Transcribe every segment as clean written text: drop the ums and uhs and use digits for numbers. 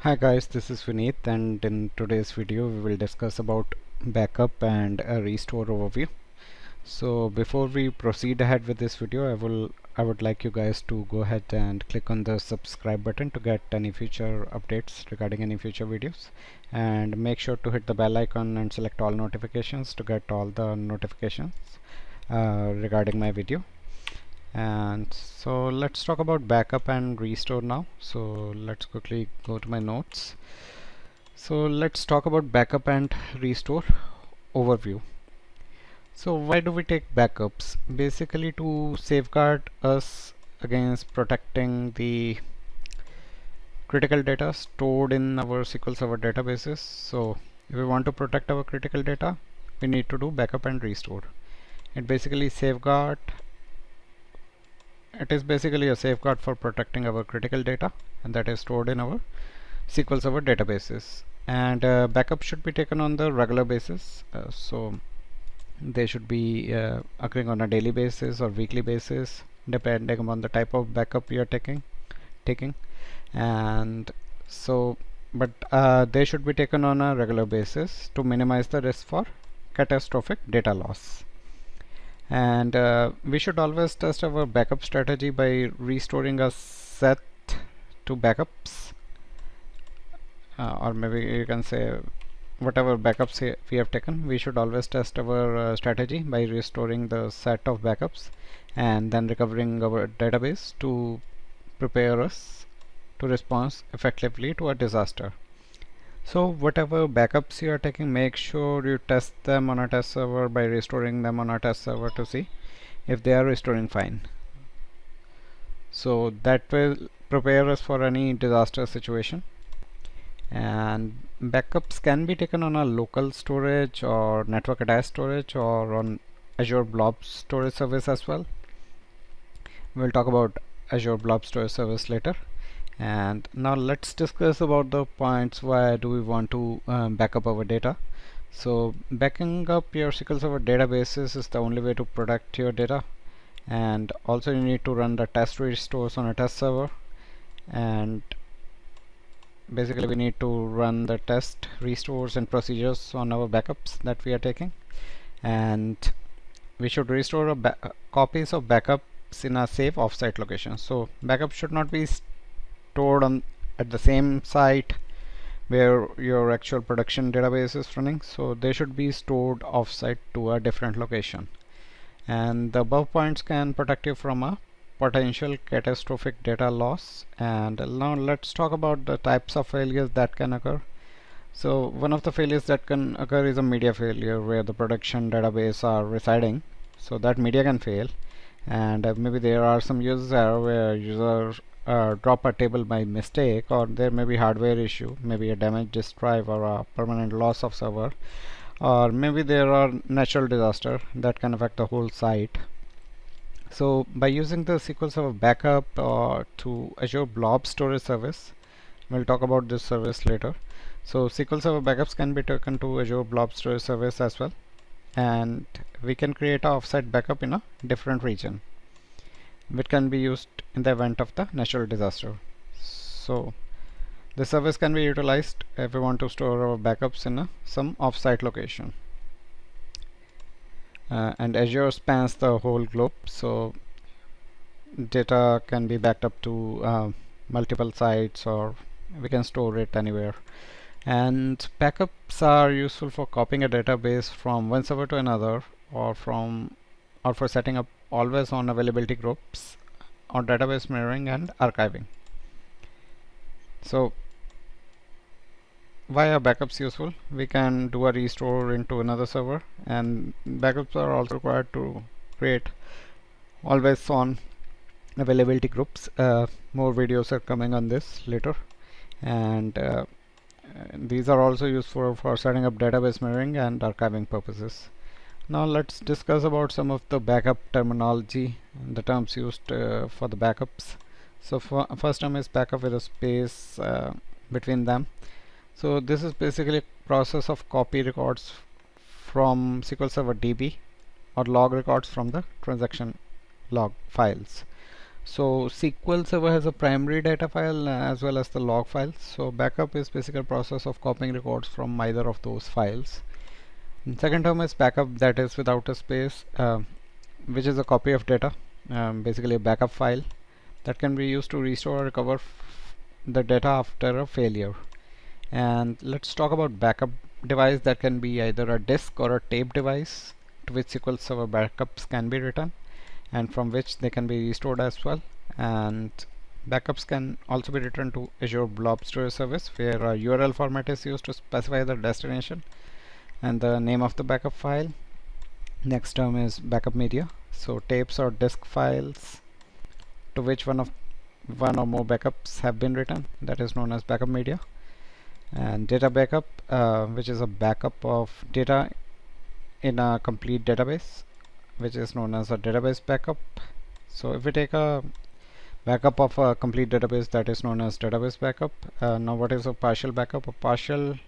Hi guys, this is Vineet, and in today's video we will discuss about backup and a restore overview. So before we proceed ahead with this video, I would like you guys to go ahead and click on the subscribe button to get any future updates regarding any future videos, and make sure to hit the bell icon and select all notifications to get all the notifications regarding my video. And so let's talk about backup and restore now. So let's quickly go to my notes. So let's talk about backup and restore overview. So why do we take backups? Basically to safeguard us against protecting the critical data stored in our SQL Server databases. So if we want to protect our critical data, we need to do backup and restore. It is basically a safeguard for protecting our critical data, and that is stored in our SQL Server databases. And backup should be taken on the regular basis. So they should be occurring on a daily basis or weekly basis, depending upon the type of backup you are taking. And so, but they should be taken on a regular basis to minimize the risk for catastrophic data loss. And we should always test our backup strategy by restoring a set to backups, or maybe you can say whatever backups we have taken. We should always test our strategy by restoring the set of backups and then recovering our database to prepare us to respond effectively to a disaster. So whatever backups you are taking, make sure you test them on a test server by restoring them on a test server to see if they are restoring fine. So that will prepare us for any disaster situation. And backups can be taken on a local storage or network attached storage or on Azure Blob Storage Service as well. We'll talk about Azure Blob Storage Service later. And now let's discuss about the points why do we want to back up our data. So backing up your SQL Server databases is the only way to protect your data, and also you need to run the test restores on a test server, and basically we need to run the test restores and procedures on our backups that we are taking, and we should restore copies of backups in a safe offsite location. So backups should not be stored at the same site where your actual production database is running, so they should be stored offsite to a different location. And the above points can protect you from a potential catastrophic data loss. And now let's talk about the types of failures that can occur. So one of the failures that can occur is a media failure, where the production database are residing, so that media can fail. And maybe there are some user error where user drop a table by mistake, or there may be hardware issue, maybe a damaged disk drive or a permanent loss of server, or maybe there are natural disaster that can affect the whole site. So by using the SQL Server backup to Azure Blob Storage Service, we'll talk about this service later. So SQL Server backups can be taken to Azure Blob Storage Service as well, and we can create an offsite backup in a different region, which can be used in the event of the natural disaster. So the service can be utilized if we want to store our backups in some offsite location. And Azure spans the whole globe, so data can be backed up to multiple sites, or we can store it anywhere. And backups are useful for copying a database from one server to another, or for setting up always on availability groups, or database mirroring and archiving. So why are backups useful? We can do a restore into another server, and backups are also required to create always on availability groups. More videos are coming on this later, and these are also useful for setting up database mirroring and archiving purposes. Now let's discuss about some of the backup terminology and the terms used for the backups. So first term is backup with a space between them. So this is basically a process of copy records from SQL Server DB or log records from the transaction log files. So SQL Server has a primary data file as well as the log files. So backup is basically a process of copying records from either of those files. And second term is backup, that is without a space, which is a copy of data, basically a backup file that can be used to restore or recover the data after a failure. And let's talk about backup device that can be either a disk or a tape device to which SQL Server backups can be written and from which they can be restored as well. And backups can also be written to Azure Blob Storage Service, where a URL format is used to specify the destination and the name of the backup file. Next term is backup media, so tapes or disk files to which one or more backups have been written, that is known as backup media. And data backup, which is a backup of data in a complete database, which is known as a database backup. So if we take a backup of a complete database, that is known as database backup. Now what is a partial backup? A partial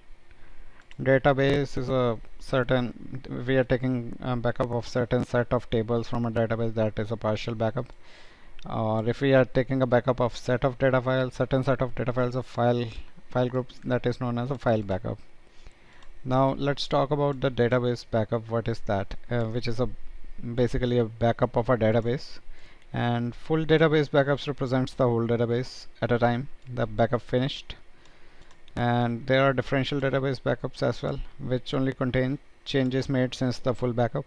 database is a certain, we are taking a backup of certain set of tables from a database, that is a partial backup. Or if we are taking a backup of set of data files, certain set of data files of file groups, that is known as a file backup. Now let's talk about the database backup. What is that? Which is basically a backup of a database, and full database backups represents the whole database at a time the backup finished. And there are differential database backups as well, which only contain changes made since the full backup.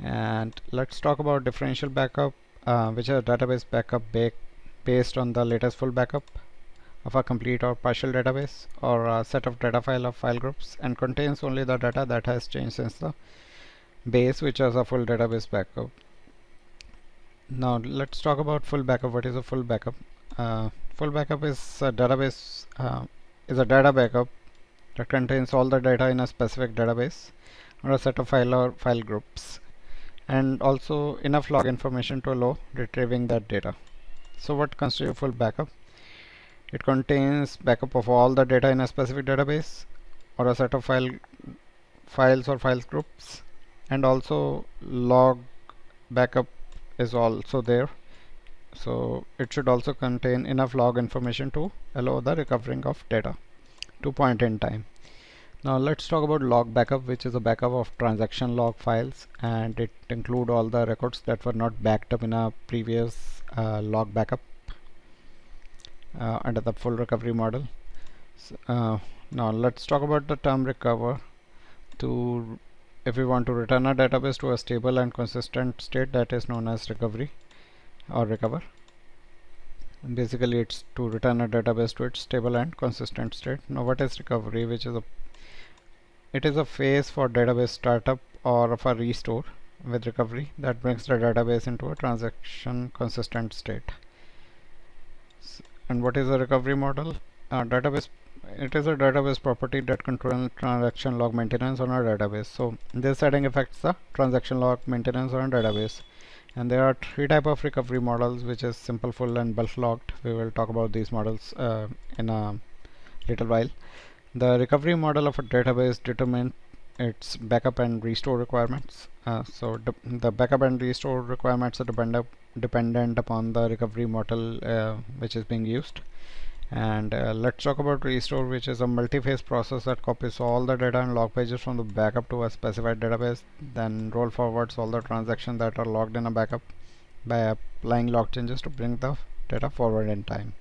And let's talk about differential backup, which is a database backup based on the latest full backup of a complete or partial database or a set of data file of file groups, and contains only the data that has changed since the base, which is a full database backup. Now let's talk about full backup. What is a full backup? Full backup is a database is a data backup that contains all the data in a specific database or a set of file or file groups, and also enough log information to allow retrieving that data. So what constitutes full backup? It contains backup of all the data in a specific database or a set of files or files groups, and also log backup is also there. So it should also contain enough log information to allow the recovering of data to point in time. Now let's talk about log backup, which is a backup of transaction log files, and it include all the records that were not backed up in a previous log backup under the full recovery model. Now let's talk about the term recover. If we want to return a database to a stable and consistent state, that is known as recovery or recover. And basically it's to return a database to its stable and consistent state. Now what is recovery? It is a phase for database startup or of a restore with recovery that brings the database into a transaction consistent state. And what is a recovery model? It is a database property that controls transaction log maintenance on our database. So this setting affects the transaction log maintenance on a database. And there are three types of recovery models, which is simple, full, and bulk logged. We will talk about these models in a little while. The recovery model of a database determines its backup and restore requirements. So the backup and restore requirements are dependent upon the recovery model which is being used. And let's talk about restore, which is a multi-phase process that copies all the data and log pages from the backup to a specified database, then roll forwards all the transactions that are logged in a backup by applying log changes to bring the data forward in time.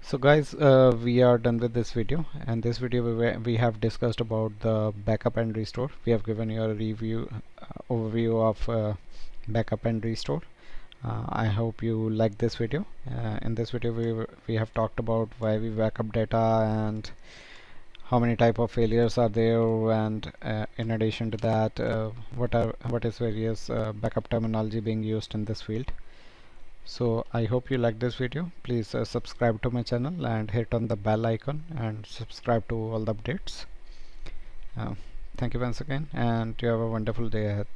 So guys, we are done with this video, and this video we have discussed about the backup and restore. We have given you a overview of backup and restore. I hope you like this video. In this video we have talked about why we backup data and how many type of failures are there, and in addition to that what is various backup terminology being used in this field. So I hope you like this video. Please subscribe to my channel and hit on the bell icon and subscribe to all the updates. Thank you once again, and you have a wonderful day ahead.